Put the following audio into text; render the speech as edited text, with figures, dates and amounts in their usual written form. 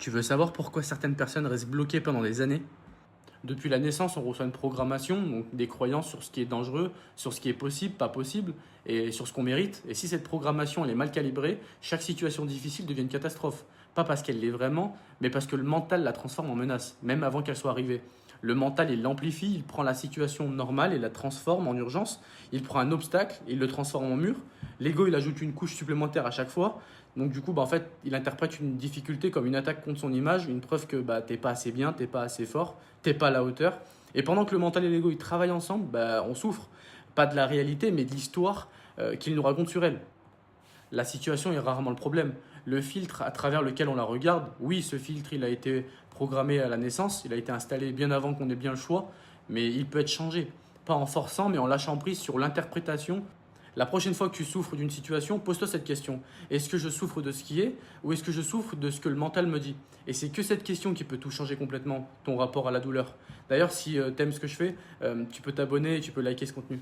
Tu veux savoir pourquoi certaines personnes restent bloquées pendant des années? Depuis la naissance, on reçoit une programmation, donc des croyances sur ce qui est dangereux, sur ce qui est possible, pas possible, et sur ce qu'on mérite. Et si cette programmation elle est mal calibrée, chaque situation difficile devient une catastrophe. Pas parce qu'elle l'est vraiment, mais parce que le mental la transforme en menace, même avant qu'elle soit arrivée. Le mental, il l'amplifie, il prend la situation normale et la transforme en urgence. Il prend un obstacle et il le transforme en mur. L'ego, il ajoute une couche supplémentaire à chaque fois. Donc du coup, en fait, il interprète une difficulté comme une attaque contre son image, une preuve que t'es pas assez bien, t'es pas assez fort, t'es pas à la hauteur. Et pendant que le mental et l'ego ils travaillent ensemble, on souffre. Pas de la réalité, mais de l'histoire qu'ils nous racontent sur elle. La situation est rarement le problème. Le filtre à travers lequel on la regarde, oui, ce filtre, il a été programmé à la naissance, il a été installé bien avant qu'on ait bien le choix, mais il peut être changé. Pas en forçant, mais en lâchant prise sur l'interprétation. La prochaine fois que tu souffres d'une situation, pose-toi cette question. Est-ce que je souffre de ce qui est ou est-ce que je souffre de ce que le mental me dit? Et c'est que cette question qui peut tout changer complètement, ton rapport à la douleur. D'ailleurs, si tu aimes ce que je fais, tu peux t'abonner et tu peux liker ce contenu.